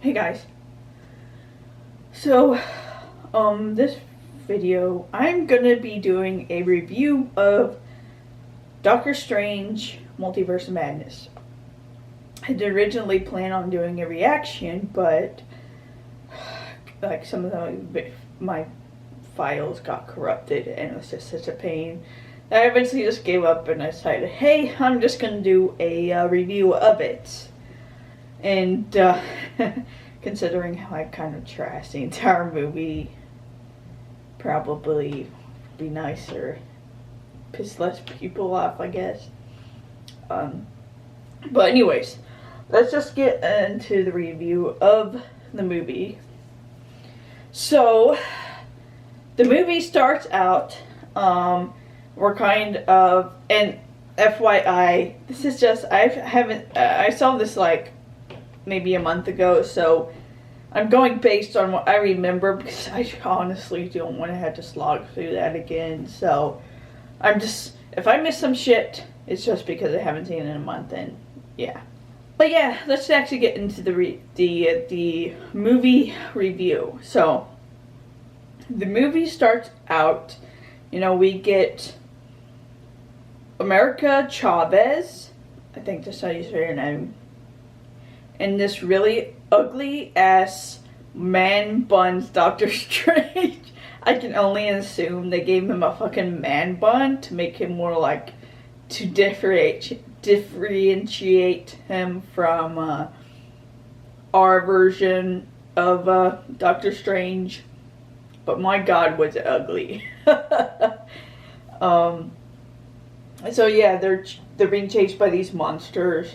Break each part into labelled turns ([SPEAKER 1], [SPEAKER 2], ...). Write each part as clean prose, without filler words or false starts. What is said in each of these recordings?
[SPEAKER 1] Hey guys. So, this video, I'm gonna be doing a review of Doctor Strange Multiverse of Madness. I had originally planned on doing a reaction, but like some of my files got corrupted and it was just such a pain. I eventually just gave up and I decided, hey, I'm just gonna do a review of it. And considering how I kind of trashed the entire movie, probably be nicer, piss less people off, I guess. But anyways, let's just get into the review of the movie. So, the movie starts out, we're kind of, and FYI, this is just, I saw this like maybe a month ago, so I'm going based on what I remember because I honestly don't want to have to slog through that again. So I'm just, if I miss some shit, it's just because I haven't seen it in a month, and yeah. But yeah, let's actually get into the movie review. So the movie starts out, we get America Chavez, I think that's how you say her name, and this really ugly ass man buns Doctor Strange. I can only assume they gave him a fucking man bun to make him more like, to differentiate him from our version of Doctor Strange. But my god, was it ugly. So yeah, they're being chased by these monsters.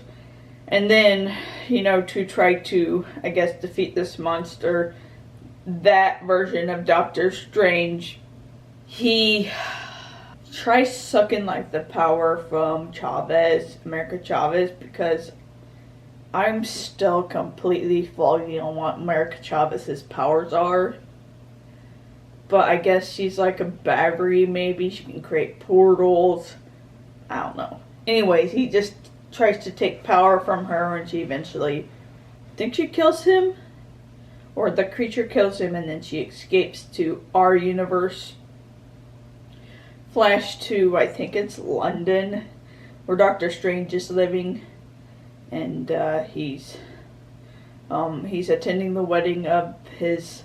[SPEAKER 1] And then, to try to, I guess, defeat this monster, that version of Doctor Strange, he tries sucking like the power from America Chavez, because I'm still completely foggy on what America Chavez's powers are. But I guess she's like a battery, maybe. She can create portals. I don't know. Anyways, he just tries to take power from her, and she eventually, I think she kills him, or the creature kills him, and then she escapes to our universe. Flash to, I think it's London, where Doctor Strange is living, and he's attending the wedding of his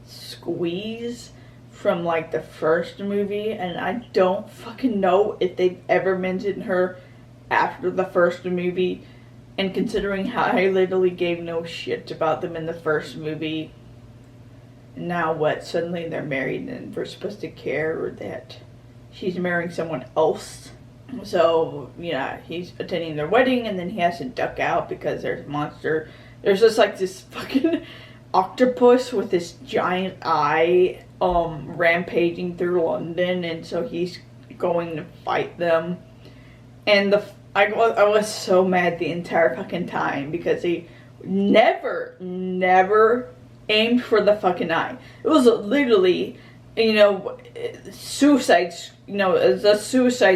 [SPEAKER 1] squeeze from like the first movie, and I don't fucking know if they've ever mentioned her after the first movie, and considering how I literally gave no shit about them in the first movie, now what, suddenly they're married and we're supposed to care that she's marrying someone else. So yeah, he's attending their wedding, and then he has to duck out because there's a monster. There's just like this fucking octopus with this giant eye rampaging through London, and so he's going to fight them. And I was so mad the entire fucking time because he never aimed for the fucking eye. It was literally, Suicide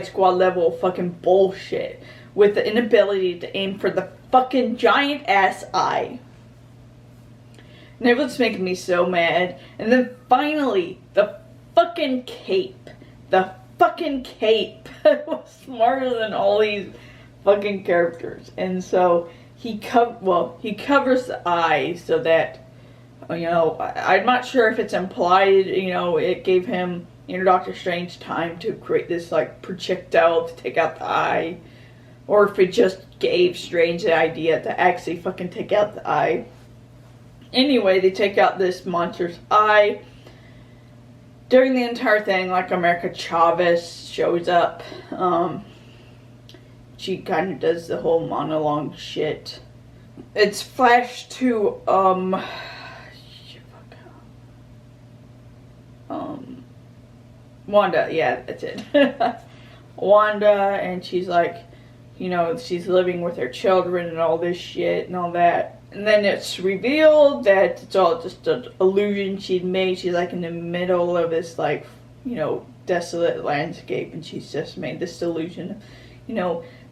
[SPEAKER 1] Squad level fucking bullshit with the inability to aim for the fucking giant ass eye. And it was making me so mad. And then finally, the fucking cape was smarter than all these fucking characters, and so he covers the eye so that, I'm not sure if it's implied, it gave him, Doctor Strange time to create this like projectile to take out the eye, or if it just gave Strange the idea to actually fucking take out the eye. Anyway, they take out this monster's eye. During the entire thing, like, America Chavez shows up. She kind of does the whole monologue shit. It's flashed to, Wanda, yeah, that's it. Wanda, and she's like, she's living with her children and all this shit and all that. And then it's revealed that it's all just an illusion she'd made. She's like in the middle of this like, desolate landscape, and she's just made this illusion,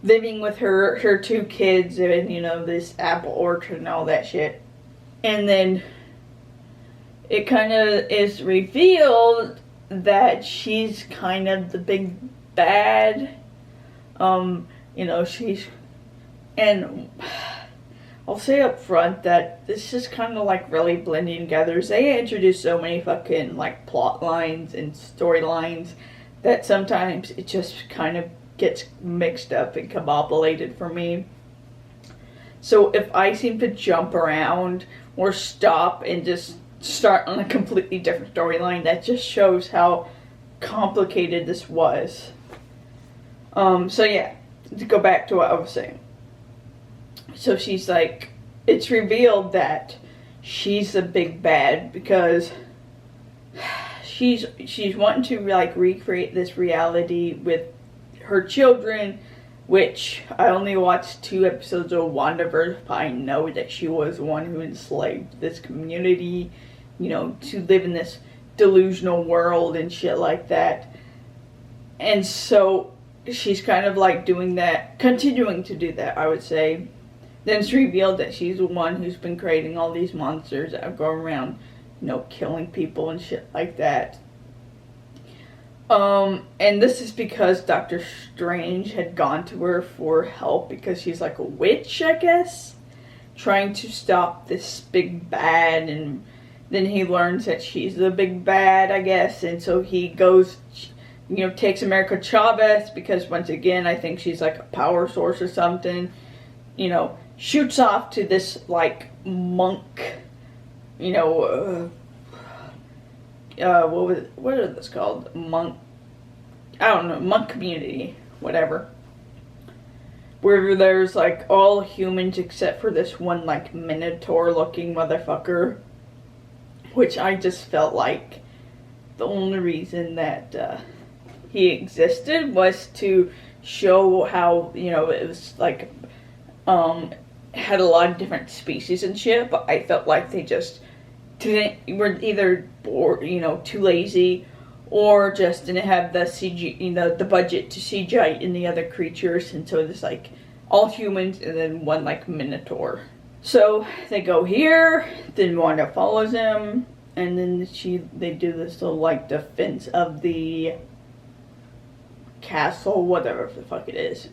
[SPEAKER 1] living with her two kids and, this apple orchard and all that shit. And then it kind of is revealed that she's kind of the big bad. And I'll say up front that this is kind of like really blending together. They introduce so many fucking like plot lines and storylines that sometimes it just kind of gets mixed up and combobulated for me. So if I seem to jump around or stop and just start on a completely different storyline, that just shows how complicated this was. So yeah, to go back to what I was saying. So she's like, it's revealed that she's the big bad because she's wanting to like recreate this reality with her children, which I only watched 2 episodes of WandaVerse, but I know that she was the one who enslaved this community, to live in this delusional world and shit like that. And so she's kind of like doing that, continuing to do that, I would say. Then it's revealed that she's the one who's been creating all these monsters that go around, killing people and shit like that. And this is because Doctor Strange had gone to her for help because she's like a witch, I guess, trying to stop this big bad. And then he learns that she's the big bad, I guess, and so he goes, takes America Chavez because once again, I think she's like a power source or something, shoots off to this like monk, what are this called? Monk community, whatever. Where there's like all humans except for this one like minotaur looking motherfucker. Which I just felt like the only reason that he existed was to show how, it was like, had a lot of different species and shit, but I felt like they just were either bored, too lazy, or just didn't have the CG, the budget to CGI in the other creatures, and so it's like all humans and then one like minotaur. So they go here, then Wanda follows him, and then they do this little like defense of the castle, whatever the fuck it is.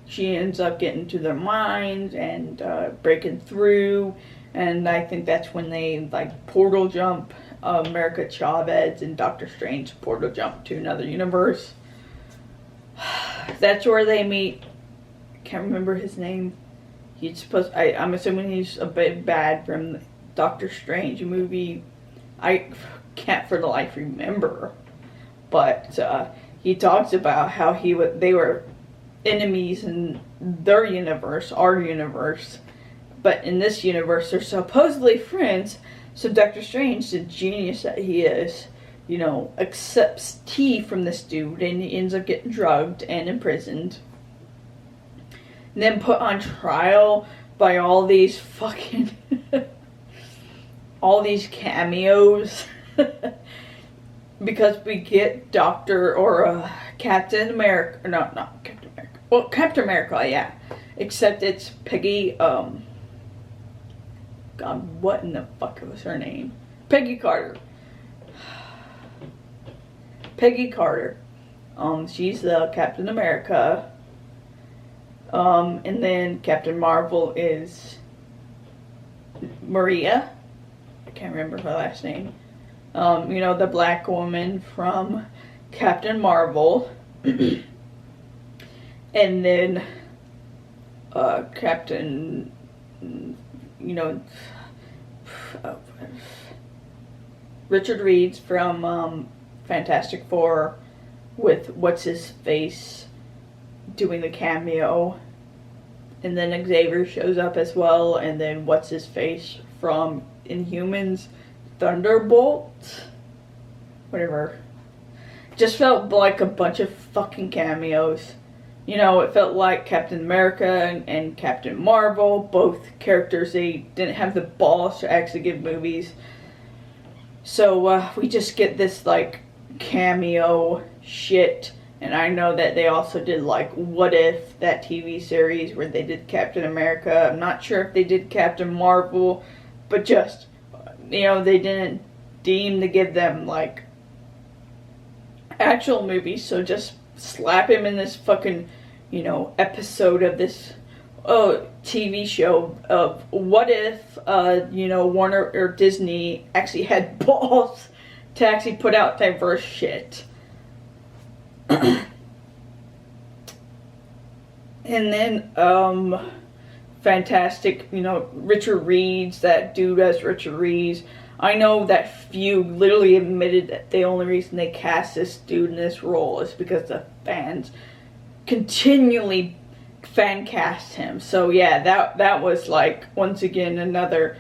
[SPEAKER 1] She ends up getting to their minds and breaking through, and I think that's when they like portal jump America Chavez and Doctor Strange portal jump to another universe. That's where they meet. Can't remember his name. I'm assuming he's a bit bad from the Doctor Strange movie. I can't for the life remember, but he talks about how they were enemies in their universe, our universe, but in this universe they're supposedly friends. So Doctor Strange, the genius that he is, accepts tea from this dude, and he ends up getting drugged and imprisoned. And then put on trial by all these fucking all these cameos. Because we get Captain America, not Captain America. Well, Captain America, yeah. Except it's Peggy, God, what in the fuck was her name? Peggy Carter. Peggy Carter. She's the Captain America. And then Captain Marvel is Maria. I can't remember her last name. The black woman from Captain Marvel. And then Captain, Richard Reed's from Fantastic Four with what's-his-face doing the cameo. And then Xavier shows up as well, and then what's-his-face from Inhumans, Thunderbolt, whatever. Just felt like a bunch of fucking cameos. It felt like Captain America and Captain Marvel, both characters, they didn't have the balls to actually give movies. So we just get this like cameo shit. And I know that they also did like What If, that TV series where they did Captain America. I'm not sure if they did Captain Marvel, but just, they didn't deem to give them, like, actual movies, so just slap him in this fucking, episode of this TV show of what if, Warner or Disney actually had balls to actually put out diverse shit. And then, fantastic, Richard Reed's, that dude as Richard Reed's. I know that few literally admitted that the only reason they cast this dude in this role is because the fans continually fan cast him. So yeah, that was like, once again, another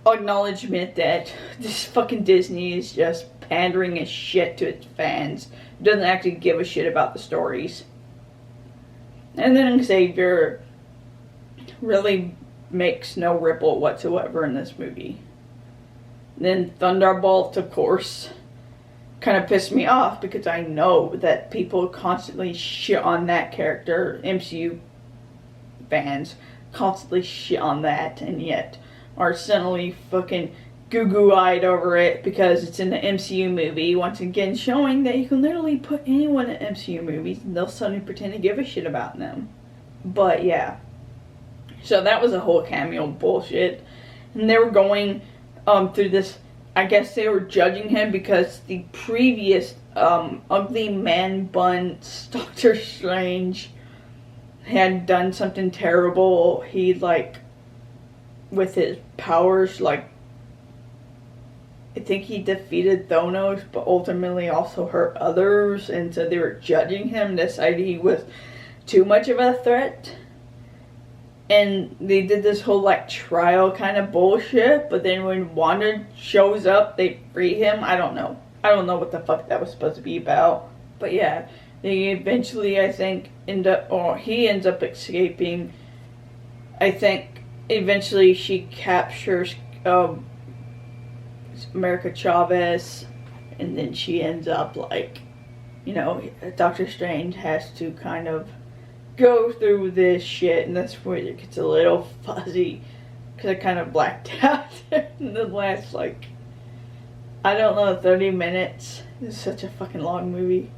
[SPEAKER 1] acknowledgement that this fucking Disney is just pandering as shit to its fans. It doesn't actually give a shit about the stories. And then Xavier really makes no ripple whatsoever in this movie. Then Thunderbolt, of course, kind of pissed me off because I know that people constantly shit on that character. MCU fans constantly shit on that, and yet are suddenly fucking goo-goo-eyed over it because it's in the MCU movie. Once again, showing that you can literally put anyone in MCU movies and they'll suddenly pretend to give a shit about them. But yeah. So that was a whole cameo bullshit. And they were going through this, I guess they were judging him because the previous ugly man bun Doctor Strange had done something terrible. He, like, with his powers, like, I think he defeated Thanos, but ultimately also hurt others, and so they were judging him, decided he was too much of a threat. And they did this whole, like, trial kind of bullshit, but then when Wanda shows up, they free him. I don't know. I don't know what the fuck that was supposed to be about. But yeah, they eventually, I think, he ends up escaping. I think eventually she captures America Chavez, and then she ends up, like, Doctor Strange has to kind of go through this shit, and that's where it gets a little fuzzy, because I kind of blacked out in the last, like, I don't know, 30 minutes. It's such a fucking long movie.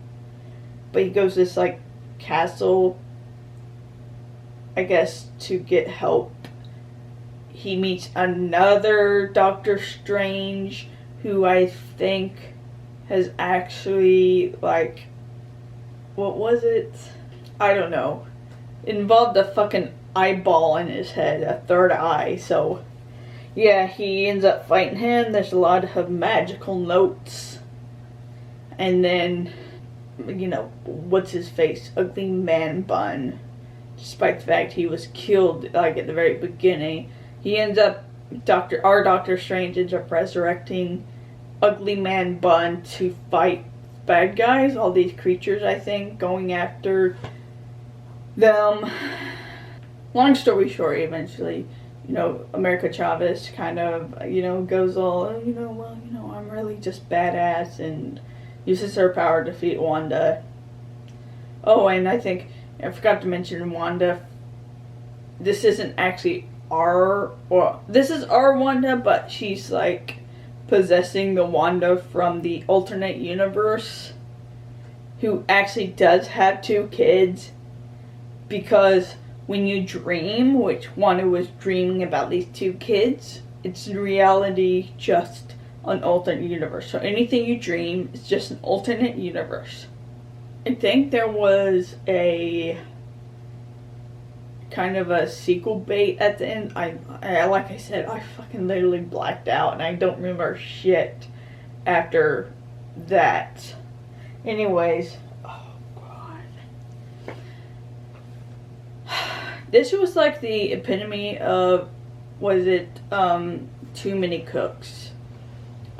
[SPEAKER 1] But he goes to this, like, castle, I guess, to get help. He meets another Doctor Strange, who I think has actually, like, what was it? I don't know. It involved a fucking eyeball in his head, a third eye, so yeah, he ends up fighting him. There's a lot of magical notes. And then, what's his face? Ugly man bun. Despite the fact he was killed, like, at the very beginning, he ends up, our Doctor Strange ends up resurrecting Ugly Man Bun to fight bad guys, all these creatures, I think, going after them. Long story short, eventually, America Chavez kind of, goes all, I'm really just badass, and uses her power to defeat Wanda. Oh, and I think, I forgot to mention Wanda. This isn't actually this is our Wanda, but she's, like, possessing the Wanda from the alternate universe, who actually does have 2 kids, because when you dream, which Wanda was dreaming about these 2 kids, it's in reality just an alternate universe. So anything you dream is just an alternate universe. I think there was a kind of a sequel bait at the end. I like I said, I fucking literally blacked out, and I don't remember shit after that. Anyways, oh god, this was like the epitome of, was it Too Many Cooks.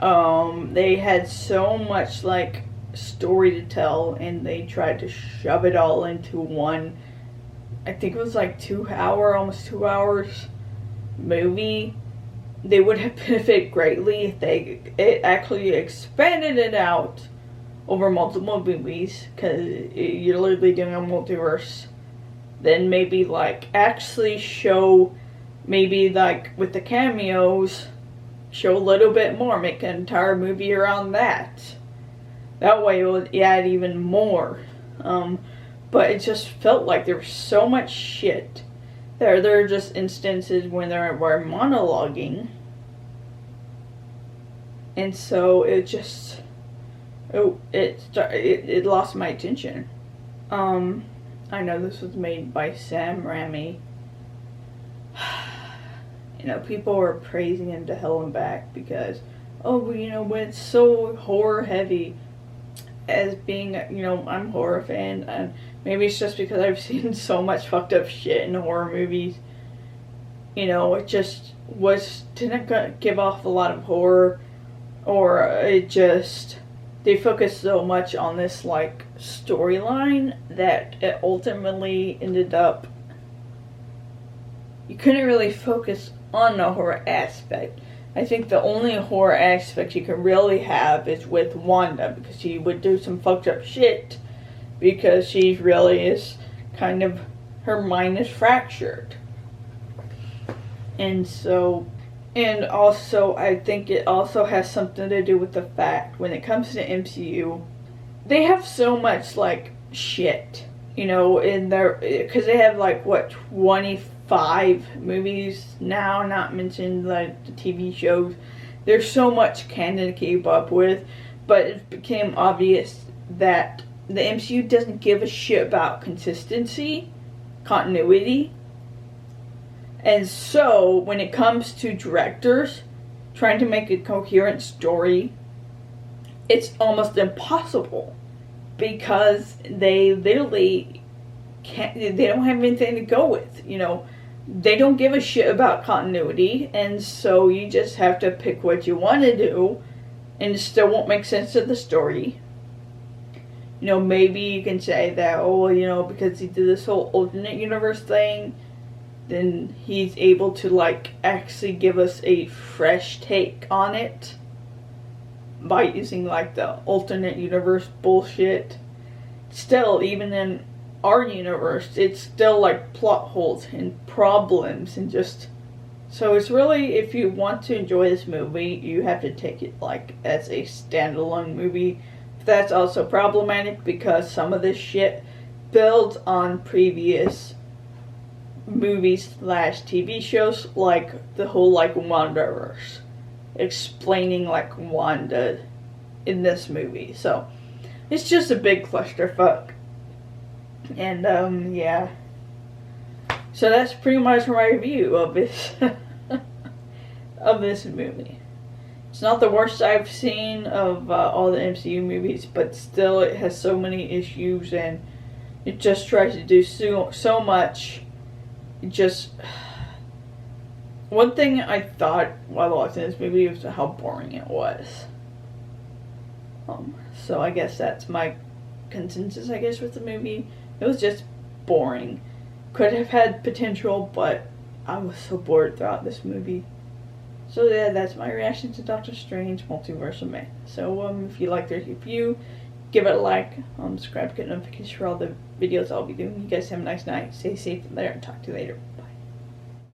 [SPEAKER 1] They had so much, like, story to tell, and they tried to shove it all into one, I think it was like almost 2 hours movie. They would have benefited greatly if it actually expanded it out over multiple movies, because you're literally doing a multiverse. Then maybe, like, actually show maybe like with the cameos, show a little bit more, make an entire movie around that. That way it would add even more. But it just felt like there was so much shit. There are just instances when they were monologuing. And so it just, it lost my attention. I know this was made by Sam Raimi. You know, people were praising him to hell and back because, you know, when it's so horror heavy, as being, you know, I'm a horror fan, and maybe it's just because I've seen so much fucked up shit in horror movies. You know, it just didn't give off a lot of horror, or it just, they focused so much on this, like, storyline that it ultimately ended up, you couldn't really focus on the horror aspect. I think the only horror aspect you can really have is with Wanda, because she would do some fucked up shit, because she really is kind of, her mind is fractured. And so, and also, I think it also has something to do with the fact, when it comes to MCU, they have so much, like, shit, you know, in their, because they have, like, what, 25 movies now, not mentioned, like, the TV shows. There's so much canon to keep up with, but it became obvious that the MCU doesn't give a shit about consistency, continuity. And so, when it comes to directors trying to make a coherent story, it's almost impossible, because they literally can't, they don't have anything to go with, you know. They don't give a shit about continuity, and so you just have to pick what you want to do, and it still won't make sense to the story. You know, maybe you can say that, oh, you know, because he did this whole alternate universe thing, then he's able to, like, actually give us a fresh take on it by using, like, the alternate universe bullshit. Still, even in our universe, it's still, like, plot holes and problems and just, so it's really, if you want to enjoy this movie, you have to take it, like, as a standalone movie. That's also problematic because some of this shit builds on previous movies / TV shows, like the whole, like, Wandaverse, explaining, like, Wanda in this movie. So it's just a big clusterfuck. And yeah, so that's pretty much my review of this of this movie. It's not the worst I've seen of all the MCU movies, but still it has so many issues, and it just tries to do so much. Just, one thing I thought while watching this movie was how boring it was. So I guess that's my consensus, I guess, with the movie. It was just boring. Could have had potential, but I was so bored throughout this movie. So yeah, that's my reaction to Doctor Strange Multiverse of Madness. So if you liked the review, give it a like, subscribe to get notifications for all the videos I'll be doing. You guys have a nice night. Stay safe there, and talk to you later.